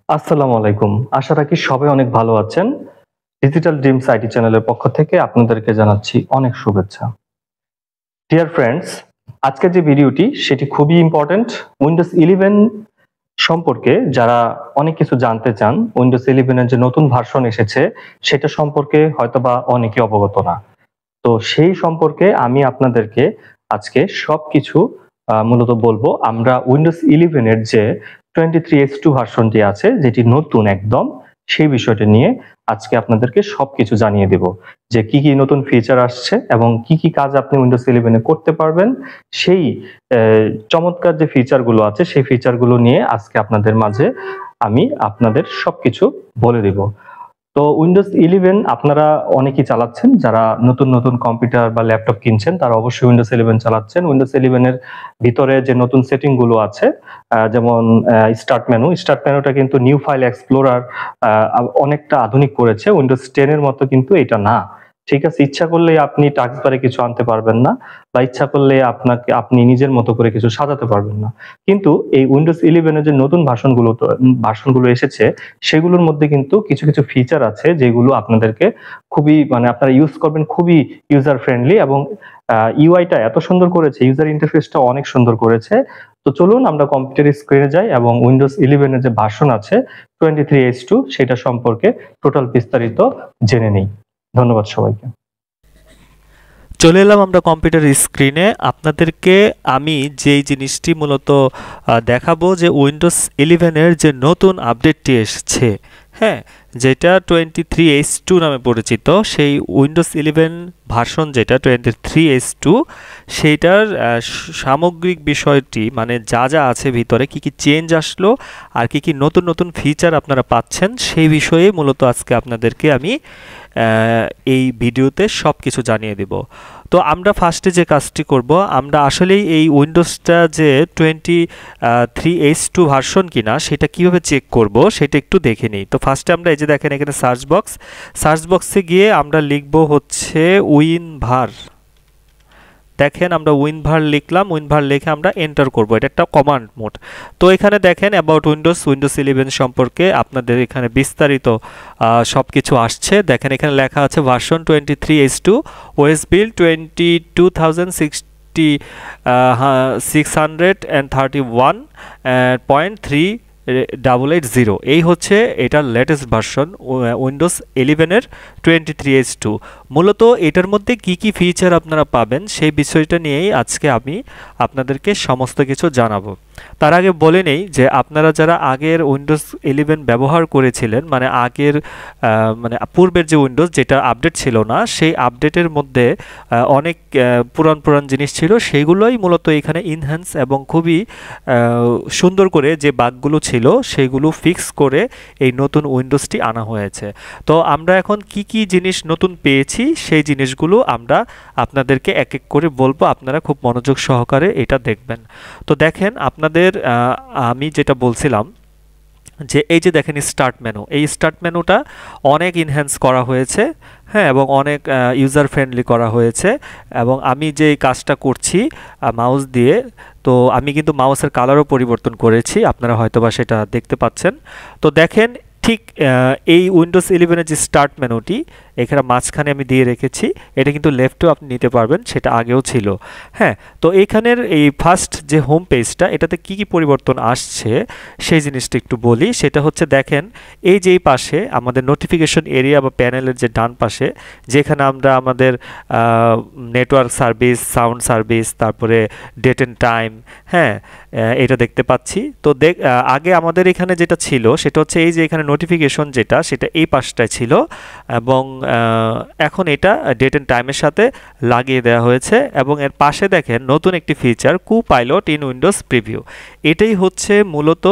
আসসালামু আলাইকুম। আশা রাখি সবাই অনেক ভালো আছেন। ডিজিটাল ড্রিমস আইটি চ্যানেলের পক্ষ থেকে আপনাদেরকে জানাচ্ছি অনেক শুভেচ্ছা। ডিয়ার ফ্রেন্ডস, আজকের যে ভিডিওটি সেটি খুবই ইম্পোর্টেন্ট। উইন্ডোজ 11 সম্পর্কে যারা অনেক কিছু জানতে চান, উইন্ডোজ 11 এর যে নতুন ভার্সন এসেছে সেটা সম্পর্কে হয়তোবা অনেকে অবগত না। তো সেই সম্পর্কে আমি আপনাদেরকে আজকে সবকিছু মূলত বলবো। আমরা উইন্ডোজ 11 এর যে 23H2 ভার্সনটি আছে, যেটি নতুন একদম, সেই বিষয়টা নিয়ে আজকে আপনাদেরকে সবকিছু জানিয়ে দেব। যে কি, কি নতুন ফিচার আসছে এবং কি, কি কাজ আপনি উইন্ডোজ 11 এ করতে পারবেন, সেই চমৎকার যে ফিচারগুলো আছে, সেই ফিচারগুলো নিয়ে আজকে আপনাদের মাঝে আমি আপনাদের সবকিছু বলে দেব। তো উইন্ডোজ 11 আপনারা অনেকেই চালাচ্ছেন। যারা নতুন, নতুন কম্পিউটার বা ল্যাপটপ কিনছেন তারা অবশ্যই উইন্ডোজ 11 চালাচ্ছেন। উইন্ডোজ 11 এর ভিতরে যে নতুন সেটিং গুলো আছে, যেমন স্টার্ট মেনুটা কিন্তু নিউ ফাইল এক্সপ্লোরার অনেকটা আধুনিক করেছে। উইন্ডোজ 10 এর মতো কিন্তু এটা না। ঠিক আছে? ইচ্ছা করলেই আপনি টাস্কবারে কিছু আনতে পারবেন না, বা ইচ্ছা করলে আপনি নিজের মতো করে কিছু সাজাতে পারবেন না। কিন্তু এই উইন্ডোজ 11 এর যে নতুন ভার্সনগুলো এসেছে, সেগুলোর মধ্যে কিন্তু কিছু, কিছু ফিচার আছে যেগুলো আপনাদেরকে খুবই, মানে আপনারা ইউজ করবেন খুবই ইউজার ফ্রেন্ডলি, এবং ইউআইটা এত সুন্দর করেছে, ইউজার ইন্টারফেসটা অনেক সুন্দর করেছে। তো চলুন আমরা কম্পিউটার স্ক্রিনে যাই এবং উইন্ডোজ 11 এর যে ভার্সন আছে 23H2 সেটা সম্পর্কে টোটাল বিস্তারিত জেনে নিই। ধন্যবাদ সবাইকে। চলে এলাম আমরা কম্পিউটার স্ক্রিনে। আপনাদেরকে আমি যেই জিনিসটি মূলত দেখাবো, যে উইন্ডোজ 11 এর যে নতুন আপডেটটি এসেছে, হ্যাঁ, যেটা 23H2 নামে পরিচিত, সেই উইন্ডোজ 11 ভার্সন যেটা 23H2, সেইটার সামগ্রিক বিষয়টি, মানে যা যা আছে ভিতরে, কি কি চেঞ্জ আসলো আর কি কি নতুন নতুন ফিচার আপনারা পাচ্ছেন, সেই বিষয়ে মূলত আজকে আপনাদেরকে আমি এই ভিডিওতে সব কিছু জানিয়ে দেব। তো আমরা ফার্স্টে যে কাজটি করব, আমরা আসলেই এই উইন্ডোজটা যে 23H2 ভার্সন কিনা সেটা কিভাবে চেক করব সেটা একটু দেখে নিই। তো ফার্স্টে আমরা এই যে দেখেন এখানে সার্চ বক্সে গিয়ে আমরা লিখব হচ্ছে উইনভার। দেখেন আমরা উইনভার লিখলাম, উইনভার লিখে আমরা এন্টার করব। এটা একটা কমান্ড মোড। তো এখানে দেখেন অ্যাবাউট উইন্ডোজ 11 সম্পর্কে আপনাদের এখানে বিস্তারিত সব কিছু আসছে। দেখেন এখানে লেখা আছে ভার্সন 23H2, ওএস বিল্ড 22,631.3 এই হচ্ছে এটার লেটেস্ট ভার্সন উইন্ডোজ 11 এর 23H2। মূলত এটার মধ্যে কি কি ফিচার আপনারা পাবেন সেই বিষয়টা নিয়েই আজকে আমি আপনাদেরকে সমস্ত কিছু জানাবো। তার আগে বলে নেই যে আপনারা যারা আগের উইন্ডোজ 11 ব্যবহার করেছিলেন, মানে আগের মানে পূর্বের যে উইন্ডোজ যেটা আপডেট ছিল না, সেই আপডেটের মধ্যে অনেক পুরান জিনিস ছিল, সেইগুলোই মূলত এখানে ইনহ্যান্স এবং খুবই সুন্দর করে যে বাগগুলো ছিল সেগুলো ফিক্স করে এই নতুন উইন্ডোজটি আনা হয়েছে। তো আমরা এখন কি কি জিনিস নতুন পেয়েছি সেই জিনিসগুলো আমরা আপনাদেরকে এক এক করে বলবো, আপনারা খুব মনোযোগ সহকারে এটা দেখবেন। তো দেখেন আপনাদের আমি যেটা বলছিলাম যে এই যে দেখেন স্টার্ট মেনু, এই স্টার্ট মেনুটা অনেক ইনহ্যান্স করা হয়েছে, হ্যাঁ, এবং অনেক ইউজার ফ্রেন্ডলি করা হয়েছে। এবং আমি যে কাজটা করছি মাউস দিয়ে, তো আমি কিন্তু মাউসের কালারও পরিবর্তন করেছি, আপনারা হয়তোবা সেটা দেখতে পাচ্ছেন। তো দেখেন ঠিক এই উইন্ডোজ 11 এর যে স্টার্ট মেনুটি এখানে মাঝখানে আমি দিয়ে রেখেছি, এটা কিন্তু লেফটেও আপনি নিতে পারবেন, সেটা আগেও ছিল। হ্যাঁ, তো এইখানের এই ফার্স্ট যে হোম পেজটা, এটাতে কি কি পরিবর্তন আসছে সেই জিনিসটা একটু বলি। সেটা হচ্ছে দেখেন এই যে এই পাশে আমাদের নোটিফিকেশন এরিয়া বা প্যানেলের যে ডান পাশে, যেখানে আমরা আমাদের নেটওয়ার্ক সার্ভিস, সাউন্ড সার্ভিস, তারপরে ডেট এন্ড টাইম, হ্যাঁ, এটা দেখতে পাচ্ছি। তো আগে আমাদের এখানে যেটা ছিল সেটা হচ্ছে এই যে এখানে নোটিফিকেশন যেটা, সেটা এই পাশটায় ছিল, এবং এখন এটা ডেট এন্ড টাইমের সাথে লাগিয়ে দেওয়া হয়েছে। এবং এর পাশে দেখেন নতুন একটি feature, co-pilot in Windows preview. এটাই হচ্ছে মূলত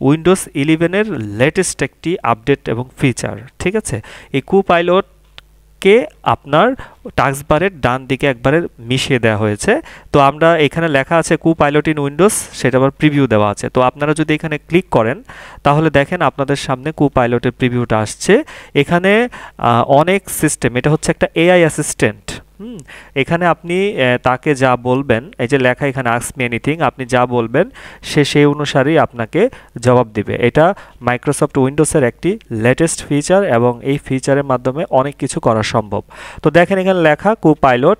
উইন্ডোজ 11 এর লেটেস্ট একটি আপডেট এবং ফিচার। ঠিক আছে, এই কো-পাইলট কে আপনার টাস্কবারের ডান দিকে একবারে মিশিয়ে দেওয়া হয়েছে। তো আমরা এখানে লেখা আছে কো-পাইলট ইন উইন্ডোজ, সেটা আবার প্রিভিউ দেওয়া আছে। তো আপনারা যদি এখানে ক্লিক করেন তাহলে দেখেন আপনাদের সামনে কো-পাইলটের প্রিভিউটা আসছে। এখানে অনেক সিস্টেম, এটা হচ্ছে একটা এআই অ্যাসিস্ট্যান্ট, এখানে আপনি তাকে যা বলবেন, এই যে লেখা এখানে আস্ক মি এনিথিং, আপনি যা বলবেন সে সেই অনুসারেই আপনাকে জবাব দিবে। এটা মাইক্রোসফট উইন্ডোজের একটি লেটেস্ট ফিচার এবং এই ফিচারের মাধ্যমে অনেক কিছু করা সম্ভব। তো দেখেন এখানে লেখা Copilot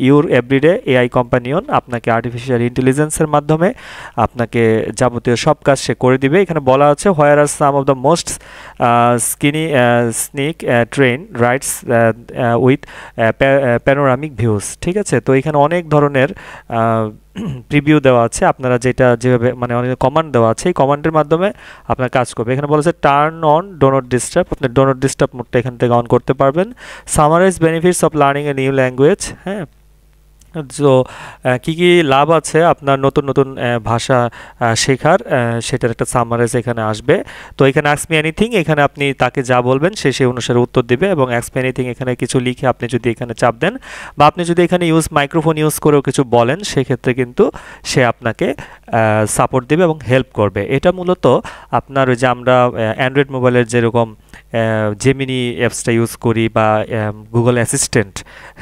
your everyday AI companion, আপনাকে আর্টিফিশিয়াল ইন্টেলিজেন্সের মাধ্যমে আপনাকে যাবতীয় সব কাজ সে করে দিবে। এখানে বলা আছে where are some of the most scenic train rides with panoramic views. ঠিক আছে, তো এখানে অনেক ধরনের প্রিভিউ দেওয়া আছে, আপনারা যেটা যেভাবে মানে অনেক কমান্ড দেওয়া আছে, এই কমান্ডের মাধ্যমে আপনার কাজ করবে। এখানে বলা আছে turn on do not disturb, আপনি ডো নট ডিস্টার্ব মোডটা এখান থেকে অন করতে পারবেন। Summarize benefits of learning a new language, হ্যাঁ, তো কী কী লাভ আছে আপনার নতুন নতুন ভাষা শেখার, সেটার একটা সামারাইজ এখানে আসবে। তো এখানে আস্ক মি এনিথিং, এখানে আপনি তাকে যা বলবেন সে সেই অনুসারে উত্তর দিবে। এবং আস্ক মি এনিথিং এখানে কিছু লিখে আপনি যদি এখানে চাপ দেন বা আপনি যদি এখানে মাইক্রোফোন ইউজ করেও কিছু বলেন, সেক্ষেত্রে কিন্তু সে আপনাকে সাপোর্ট দেবে এবং হেল্প করবে। এটা মূলত আপনার ওই যে আমরা অ্যান্ড্রয়েড মোবাইলের যেরকম জেমিনি অ্যাপসটা ইউজ করি বা গুগল অ্যাসিস্ট্যান্ট,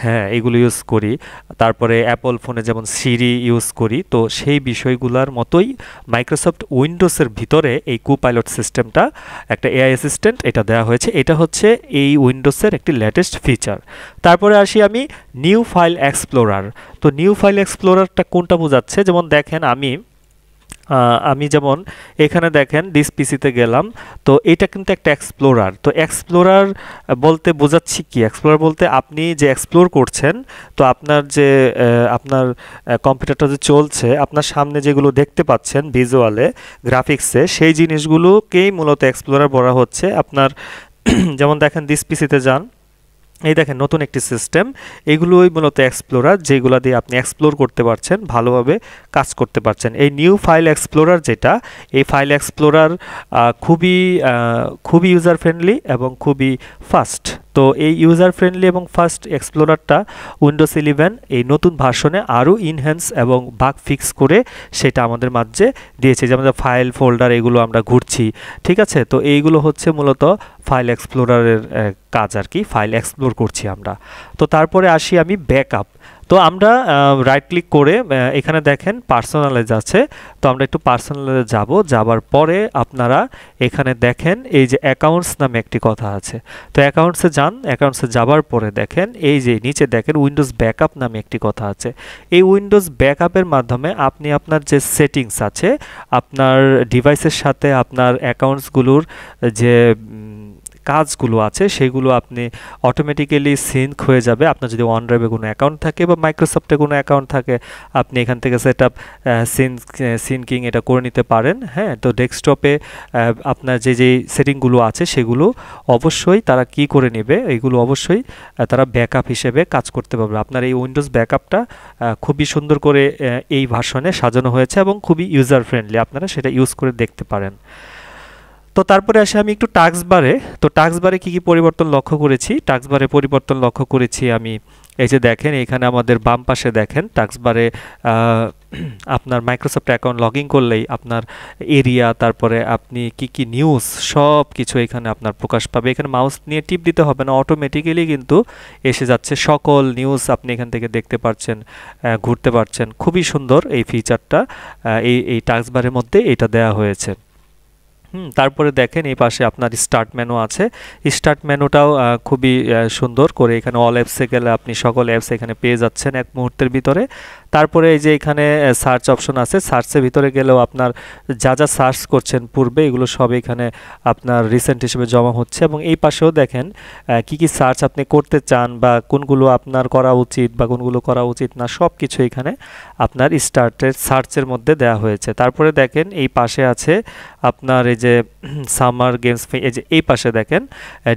হ্যাঁ, এগুলো ইউজ করি, তারপরে অ্যাপল ফোনে যেমন সিরি ইউজ করি, তো সেই বিষয়গুলোর মতোই মাইক্রোসফট উইন্ডোজের ভিতরে এই কোপাইলট সিস্টেমটা, একটা এআই অ্যাসিস্ট্যান্ট, এটা দেওয়া হয়েছে। এটা হচ্ছে এই উইন্ডোজের একটি লেটেস্ট ফিচার। তারপরে আসি আমি নিউ ফাইল এক্সপ্লোরার। তো নিউ ফাইল এক্সপ্লোরারটা কোনটা বোঝাচ্ছে, যেমন দেখেন আমি যেমন এখানে দেখেন ডিস পিসিতে গেলাম, তো এটা কিন্তু একটা এক্সপ্লোরার। তো এক্সপ্লোরার বলতে বোঝাচ্ছি কি, এক্সপ্লোরার বলতে আপনি যে এক্সপ্লোর করছেন, তো আপনার যে আপনার কম্পিউটারটা যে চলছে, আপনার সামনে যেগুলো দেখতে পাচ্ছেন ভিজুয়ালে গ্রাফিক্সে, সেই জিনিসগুলোকেই মূলত এক্সপ্লোরার বলা হচ্ছে। আপনার যেমন দেখেন ডিস পিসিতে যান, এই দেখেন নতুন একটি সিস্টেম, এগুলোই মূলত এক্সপ্লোরার, যেগুলো দিয়ে আপনি এক্সপ্লোর করতে পারছেন, ভালোভাবে কাজ করতে পারছেন। এই নিউ ফাইল এক্সপ্লোরার যেটা, এই ফাইল এক্সপ্লোরার খুবই ইউজার ফ্রেন্ডলি এবং খুবই ফাস্ট। তো এই ইউজার ফ্রেন্ডলি এবং ফাস্ট এক্সপ্লোরারটা উইন্ডোজ 11 এই নতুন ভার্সনে আরও ইনহ্যান্স এবং বাগ ফিক্স করে সেটা আমাদের মাঝে দিয়েছে। যেমন ফাইল ফোল্ডার এগুলো আমরা ঘুরছি, ঠিক আছে, তো এইগুলো হচ্ছে মূলত ফাইল এক্সপ্লোরারের কাজ আর কি, ফাইল এক্সপ্লোর করছি আমরা। তো তারপরে আসি আমি ব্যাকআপ। তো আমরা রাইট ক্লিক করে এখানে দেখেন পার্সোনালাইজ আছে, তো আমরা একটু পার্সোনালাইজে যাবার পরে আপনারা এখানে দেখেন এই যে অ্যাকাউন্টস নামে একটি কথা আছে। তো অ্যাকাউন্টসে যান, অ্যাকাউন্টসে যাবার পরে দেখেন এই যে নিচে দেখেন উইন্ডোজ ব্যাকআপ নামে একটি কথা আছে। এই উইন্ডোজ ব্যাকআপের মাধ্যমে আপনি আপনার যে সেটিংস আছে আপনার ডিভাইসের সাথে আপনার অ্যাকাউন্টসগুলোর যে কাজগুলো আছে সেগুলো আপনি অটোমেটিক্যালি সিঙ্ক হয়ে যাবে। আপনার যদি OneDrive-এ কোনো অ্যাকাউন্ট থাকে বা মাইক্রোসফটে কোনো অ্যাকাউন্ট থাকে, আপনি এখান থেকে সেটআপ সিঙ্কিং এটা করে নিতে পারেন। হ্যাঁ, তো ডেস্কটপে আপনার যে সেটিংগুলো আছে সেগুলো অবশ্যই তারা কি করে নেবে, এগুলো অবশ্যই তারা ব্যাকআপ হিসেবে কাজ করতে পারবে। আপনার এই উইন্ডোজ ব্যাকআপটা খুবই সুন্দর করে এই ভার্সনে সাজানো হয়েছে এবং খুবই ইউজার ফ্রেন্ডলি, আপনারা সেটা ইউজ করে দেখতে পারেন। তো তারপরে আসে আমি একটু টাস্কবারে। তো টাস্কবারে কী কী পরিবর্তন লক্ষ্য করেছি, টাস্কবারে পরিবর্তন লক্ষ্য করেছি আমি এই যে দেখেন এখানে আমাদের বাম পাশে দেখেন টাস্কবারে আপনার মাইক্রোসফট অ্যাকাউন্ট লগ ইন করলেই আপনার এরিয়া, তারপরে আপনি কি নিউজ সব কিছু এখানে আপনার প্রকাশ পাবে। এখানে মাউস নিয়ে টিপ দিতে হবে না, অটোমেটিক্যালি কিন্তু এসে যাচ্ছে, সকল নিউজ আপনি এখান থেকে দেখতে পাচ্ছেন, ঘুরতে পারছেন। খুবই সুন্দর এই ফিচারটা, এই টাস্কবারের মধ্যে এটা দেওয়া হয়েছে। তারপরে দেখেন এই পাশে আপনার স্টার্ট মেনু আছে, স্টার্ট মেনুটাও খুবই সুন্দর করে, এখানে অল অ্যাপসে গেলে আপনি সকল অ্যাপস এখানে পেয়ে যাচ্ছেন এক মুহূর্তের ভিতরে। তারপরে এই যে এখানে সার্চ অপশন আছে, সার্চের ভিতরে গেলেও আপনার যা যা সার্চ করছেন পূর্বে এগুলো সব এখানে আপনার রিসেন্ট হিসেবে জমা হচ্ছে। এবং এই পাশেও দেখেন কি সার্চ আপনি করতে চান বা কোনগুলো আপনার করা উচিত বা কোনগুলো করা উচিত না, সব কিছু এখানে আপনার স্টার্টের সার্চের মধ্যে দেওয়া হয়েছে। তারপরে দেখেন এই পাশে আছে আপনার এই যে সামার গেমস, এই যে এই পাশে দেখেন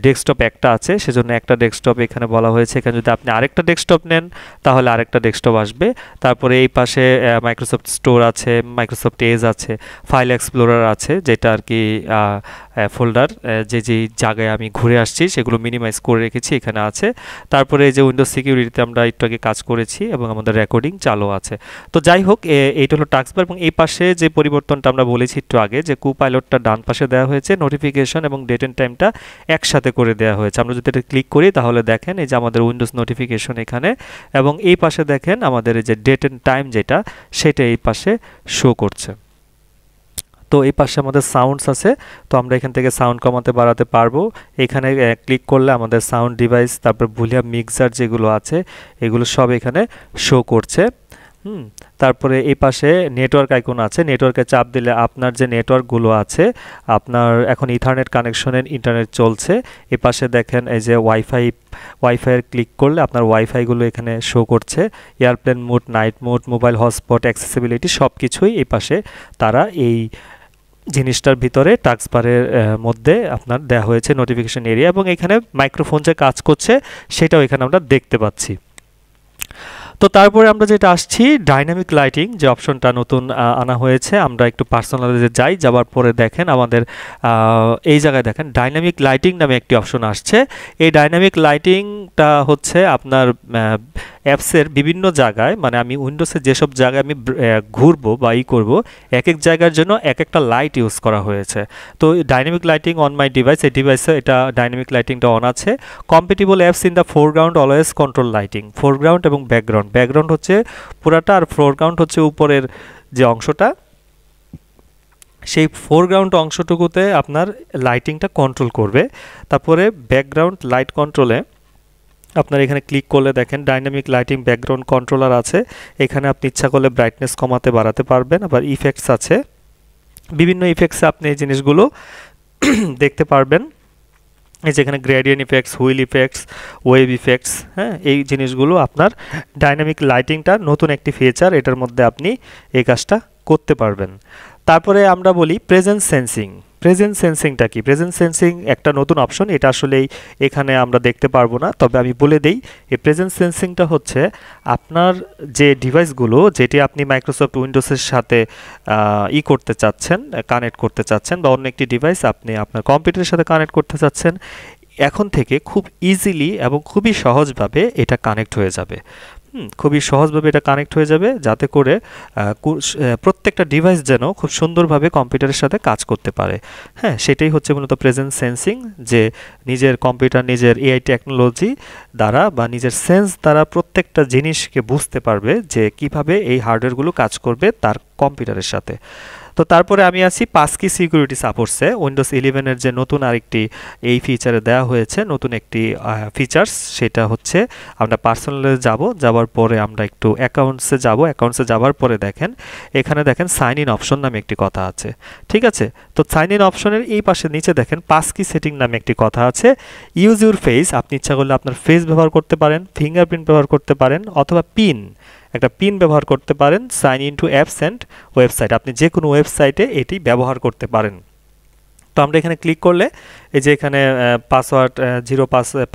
ডেস্কটপ একটা আছে, সেজন্য একটা ডেস্কটপ এখানে বলা হয়েছে। এখানে যদি আপনি আরেকটা ডেস্কটপ নেন তাহলে আরেকটা ডেস্কটপ আসবে। তারপরে এই পাশে মাইক্রোসফট স্টোর আছে, মাইক্রোসফট এজ আছে, ফাইল এক্সপ্লোরার আছে, যেটা আর কি ফোল্ডার যে জায়গায় আমি ঘুরে আসছি সেগুলো মিনিমাইজ করে রেখেছি, এখানে আছে। তারপরে এই যে উইন্ডোজ সিকিউরিটিতে আমরা একটু আগে কাজ করেছি এবং আমাদের রেকর্ডিং চালু আছে। তো যাই হোক, এইটা হলো টাস্কবার। এবং এই পাশে যে পরিবর্তনটা আমরা বলেছি একটু আগে, যে কোপাইলটটা ডান পাশে দেওয়া হয়েছে, নোটিফিকেশন এবং ডেট এন্ড টাইমটা একসাথে করে দেওয়া হয়েছে। আমরা যদি এটা ক্লিক করি তাহলে দেখেন এই যে আমাদের উইন্ডোজ নোটিফিকেশন এখানে, এবং এই পাশে দেখেন আমাদের এই যে ডেট এন্ড টাইম যেটা, সেটা এই পাশে শো করছে। তো এই পাশে আমাদের সাউন্ডস আছে, তো আমরা এখান থেকে সাউন্ড কমাতে বাড়াতে পারবো। এখানে ক্লিক করলে আমাদের সাউন্ড ডিভাইস, তারপর ভলিউম মিক্সার যেগুলো আছে এগুলো সব এখানে শো করছে। তারপরে এই পাশে নেটওয়ার্ক আইকন আছে, নেটওয়ার্কে চাপ দিলে আপনার যে নেটওয়ার্কগুলো আছে, আপনার এখন ইথারনেট কানেকশনের ইন্টারনেট চলছে। এই পাশে দেখেন এই যে ওয়াইফাইয়ের ক্লিক করলে আপনার ওয়াইফাইগুলো এখানে শো করছে। Airplane mode, night mode, mobile hotspot, accessibility সব কিছুই এই পাশে তারা এই জিনিসটার ভিতরে টাস্কবারের মধ্যে আপনার দেওয়া হয়েছে নোটিফিকেশন এরিয়া, এবং এখানে মাইক্রোফোন যে কাজ করছে সেটাও এখানে আমরা দেখতে পাচ্ছি। তো তারপরে আমরা যেটা আসছি, ডাইনামিক লাইটিং যে অপশনটা নতুন আনা হয়েছে, আমরা একটু পার্সোনালাইজে যাই, যাওয়ার পরে দেখেন আমাদের এই জায়গায় দেখেন ডাইনামিক লাইটিং নামে একটি অপশন আসছে। এই ডাইনামিক লাইটিংটা হচ্ছে আপনার অ্যাপসের বিভিন্ন জায়গায়, মানে আমি উইন্ডোজে যেসব জায়গায় আমি ঘুরবো বা করবো, এক এক জায়গার জন্য এক একটা লাইট ইউজ করা হয়েছে। তো dynamic lighting on my device, এই ডিভাইসে এটা ডাইনামিক লাইটিংটা অন আছে। Compatible apps in the foreground always control lighting, foreground এবং ব্যাকগ্রাউন্ড হচ্ছে পুরাটা, আর ফোরগ্রাউন্ড হচ্ছে উপরের যে অংশটা, সেই ফোরগ্রাউন্ড অংশটুকুতে আপনার লাইটিংটা কন্ট্রোল করবে। তারপরে ব্যাকগ্রাউন্ড লাইট কন্ট্রোলে আপনার এখানে ক্লিক করলে দেখেন ডাইনামিক লাইটিং ব্যাকগ্রাউন্ড কন্ট্রোলার আছে। এখানে আপনি ইচ্ছা করলে ব্রাইটনেস কমাতে বাড়াতে পারবেন। আবার ইফেক্টস আছে, বিভিন্ন ইফেক্টসে আপনি এই জিনিসগুলো দেখতে পারবেন। এই যেখানে gradient effects, wheel effects, wave effects, হ্যাঁ, এই জিনিসগুলো আপনার ডাইনামিক লাইটিংটা নতুন একটি ফিচার, এটার মধ্যে আপনি এই কাজটা করতে পারবেন। তারপরে আমরা বলি প্রেজেন্স সেন্সিং। প্রেজেন্স সেন্সিংটা কি? প্রেজেন্স সেন্সিং একটা নতুন অপশন, এটা আসলেই এখানে আমরা দেখতে পারবো না, তবে আমি বলে দেই। এই প্রেজেন্স সেন্সিংটা হচ্ছে আপনার যে ডিভাইসগুলো, যেটি আপনি মাইক্রোসফট উইন্ডোজের সাথে করতে চাচ্ছেন, কানেক্ট করতে চাচ্ছেন, বা অন্য একটি ডিভাইস আপনি আপনার কম্পিউটারের সাথে কানেক্ট করতে চাচ্ছেন, এখন থেকে খুব ইজিলি এবং খুবই সহজভাবে এটা কানেক্ট হয়ে যাবে। খুবই সহজভাবে এটা কানেক্ট হয়ে যাবে, যাতে করে প্রত্যেকটা ডিভাইস যেন খুব সুন্দরভাবে কম্পিউটারের সাথে কাজ করতে পারে। হ্যাঁ, সেটাই হচ্ছে মূলত প্রেজেন্স সেন্সিং, যে নিজের কম্পিউটার নিজের এআই টেকনোলজি দ্বারা বা নিজের সেন্স দ্বারা প্রত্যেকটা জিনিসকে বুঝতে পারবে যে কিভাবে এই হার্ডওয়্যারগুলো কাজ করবে তার কম্পিউটারের সাথে। তো তারপরে আমি আছি পাসকি সিকিউরিটি সাপোর্টসে। উইন্ডোজ 11-এর যে নতুন আরেকটি এই ফিচারে দেওয়া হয়েছে, নতুন একটি ফিচার্স, সেটা হচ্ছে আমরা পার্সোনালে যাওয়ার পরে আমরা একটু অ্যাকাউন্টসে যাব। অ্যাকাউন্টসে যাওয়ার পরে দেখেন এখানে দেখেন সাইন ইন অপশন নামে একটি কথা আছে, ঠিক আছে? তো সাইন ইন অপশনের এই পাশে নিচে দেখেন পাসকি সেটিং নামে একটি কথা আছে। ইউজ ইউর ফেস, আপনি ইচ্ছা করলে আপনার ফেস ব্যবহার করতে পারেন, ফিঙ্গারপ্রিন্ট ব্যবহার করতে পারেন, অথবা একটা পিন ব্যবহার করতে পারেন। Sign in to apps and website, আপনি যে কোনো ওয়েবসাইটে এটি ব্যবহার করতে পারেন। তো আমরা এখানে ক্লিক করলে এই যে এখানে পাসওয়ার্ড 0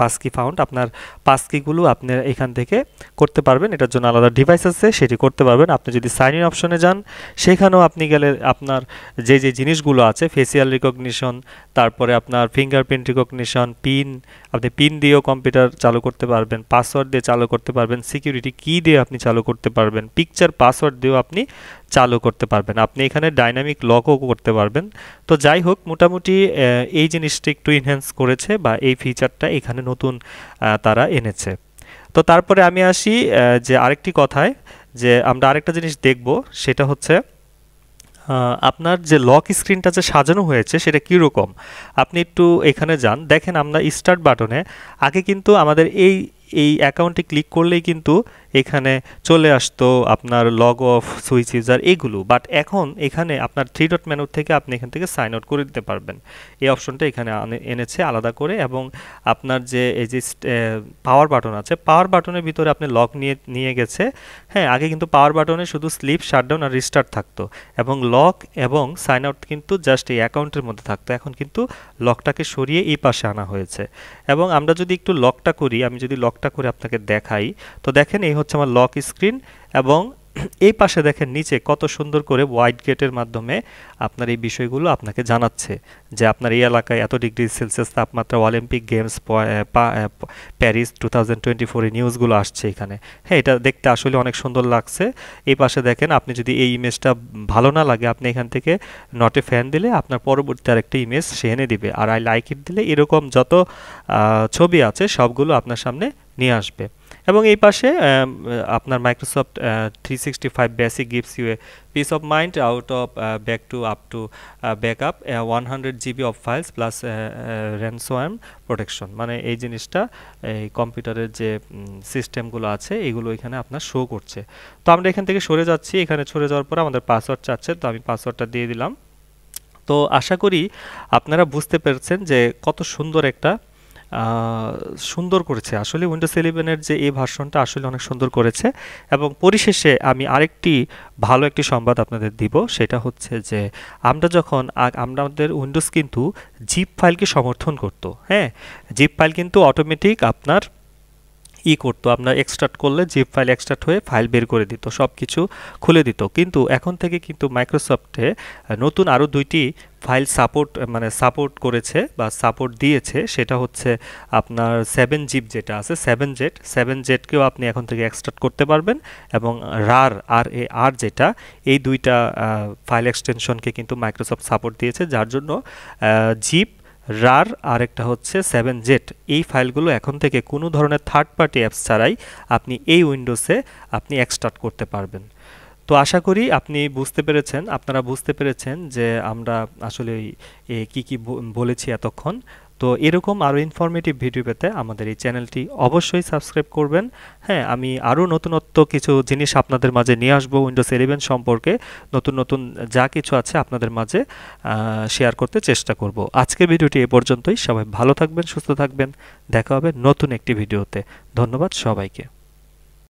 পাসকি ফাউন্ড, আপনার পাসকিগুলো আপনি এখান থেকে করতে পারবেন। এটার জন্য আলাদা ডিভাইস আছে, সেটি করতে পারবেন। আপনি যদি সাইন ইন অপশনে যান, সেখানেও আপনি গেলে আপনার যে জিনিসগুলো আছে, ফেসিয়াল রিকগনিশন, তারপরে আপনার ফিঙ্গারপ্রিন্ট রিকগনিশন, আপনি পিন দিয়েও কম্পিউটার চালু করতে পারবেন, পাসওয়ার্ড দিয়ে চালু করতে পারবেন, সিকিউরিটি কি দিয়ে আপনি চালু করতে পারবেন, পিকচার পাসওয়ার্ড দিয়েও আপনি চালু করতে পারবেন। আপনি এখানে ডাইনামিক লকও করতে পারবেন। তো যাই হোক, মোটামুটি এই জিনিসটা একটু ইনহ্যান্স করেছে, বা এই ফিচারটা এখানে নতুন তারা এনেছে। তো তারপরে আমি আসি যে আরেকটি কথায়, যে আমরা আরেকটা জিনিস দেখব, সেটা হচ্ছে আপনার যে লক স্ক্রিনটা যে সাজানো হয়েছে সেটা কীরকম। আপনি একটু এখানে যান, দেখেন আমরা স্টার্ট বাটনে আগে কিন্তু আমাদের এই অ্যাকাউন্টে ক্লিক করলেই কিন্তু এখানে চলে আসতো আপনার লগ অফ, সুইচ ইউজার, এগুলো। বাট এখন এখানে আপনার 3 ডট মেনু থেকে আপনি এখান থেকে সাইন আউট করে দিতে পারবেন। এই অপশনটা এখানে এনেছে আলাদা করে। এবং আপনার যে এই যে পাওয়ার বাটন আছে, পাওয়ার বাটনের ভিতরে আপনি লক নিয়ে গেছে। হ্যাঁ, আগে কিন্তু পাওয়ার বাটনে শুধু স্লিপ, শাটডাউন আর রিস্টার্ট থাকতো, এবং লক এবং সাইন আউট কিন্তু জাস্ট এই অ্যাকাউন্টের মধ্যে থাকতো। এখন কিন্তু লকটাকে সরিয়ে এই পাশে আনা হয়েছে। এবং আমরা যদি একটু লকটা করি, আমি যদি লকটা করে আপনাকে দেখাই, তো দেখেন এই হচ্ছে আমার লক স্ক্রিন, এবং এই পাশে দেখেন নিচে কত সুন্দর করে ওয়াইড গেটের মাধ্যমে আপনার এই বিষয়গুলো আপনাকে জানাচ্ছে যে আপনার এই এলাকায় এত ডিগ্রি সেলসিয়াস তাপমাত্রা, অলিম্পিক গেমস প্যারিস 2024 এই নিউজগুলো আসছে এখানে। হ্যাঁ, এটা দেখতে আসলে অনেক সুন্দর লাগছে। এই পাশে দেখেন আপনি যদি এই ইমেজটা ভালো না লাগে আপনি এখান থেকে নট এ ফ্যান দিলে আপনার পরবর্তী আরেকটা ইমেজ সে এনে দিবে, আর আই লাইক ইট দিলে এরকম যত ছবি আছে সবগুলো আপনার সামনে নিয়ে আসবে। এবং এই পাশে আপনার Microsoft 365 basic gives you a peace of mind out of back to up to backup 100 GB of files plus ransomware protection. মানে এই জিনিসটা এই কম্পিউটারের যে সিস্টেমগুলো আছে এগুলো এখানে আপনার শো করছে। তো আমরা এখান থেকে সরে যাচ্ছি, এখানে সরে যাওয়ার পর আমাদের পাসওয়ার্ড চাচ্ছে, তো আমি পাসওয়ার্ডটা দিয়ে দিলাম। তো আশা করি আপনারা বুঝতে পেরেছেন যে কত সুন্দর একটা সুন্দর করেছে আসলে উইন্ডোজ 11-এর যে এই ভার্সনটা আসলে অনেক সুন্দর করেছে। এবং পরিশেষে আমি আরেকটি ভালো একটি সংবাদ আপনাদের দিব, সেটা হচ্ছে যে আমরা যখন আমাদের উইন্ডোজ কিন্তু জিপ ফাইলকে সমর্থন করতো। হ্যাঁ, জিপ ফাইল কিন্তু অটোমেটিক আপনার করতো, আপনার এক্সট্রাক্ট করলে জিপ ফাইল এক্সট্রাক্ট হয়ে ফাইল বের করে দিত, সব কিছু খুলে দিত। কিন্তু এখন থেকে কিন্তু মাইক্রোসফটে নতুন আরও 2টি ফাইল সাপোর্ট করেছে বা সাপোর্ট দিয়েছে, সেটা হচ্ছে আপনার 7 জিপ যেটা আছে 7 জেটকেও আপনি এখন থেকে এক্সট্রাক্ট করতে পারবেন, এবং RAR যেটা, এই 2টা ফাইল এক্সটেনশনকে কিন্তু মাইক্রোসফট সাপোর্ট দিয়েছে, যার জন্য জিপ রার আর একটা হচ্ছে 7Z, এই ফাইলগুলো এখন থেকে কোনো ধরনের থার্ড পার্টি অ্যাপস ছাড়াই আপনি এই উইন্ডোজে আপনি এক্সট্রাক্ট করতে পারবেন। তো আশা করি আপনারা বুঝতে পেরেছেন যে আমরা আসলে কি বলেছি এতক্ষণ। তো এরকম আরও ইনফরমেটিভ ভিডিও পেতে আমাদের এই চ্যানেলটি অবশ্যই সাবস্ক্রাইব করবেন। হ্যাঁ, আমি আরও নতুনত্ব কিছু জিনিস আপনাদের মাঝে নিয়ে আসবো উইন্ডোজ 11 সম্পর্কে, নতুন যা কিছু আছে আপনাদের মাঝে শেয়ার করতে চেষ্টা করব। আজকের ভিডিওটি এ পর্যন্তই। সবাই ভালো থাকবেন, সুস্থ থাকবেন, দেখা হবে নতুন একটি ভিডিওতে। ধন্যবাদ সবাইকে।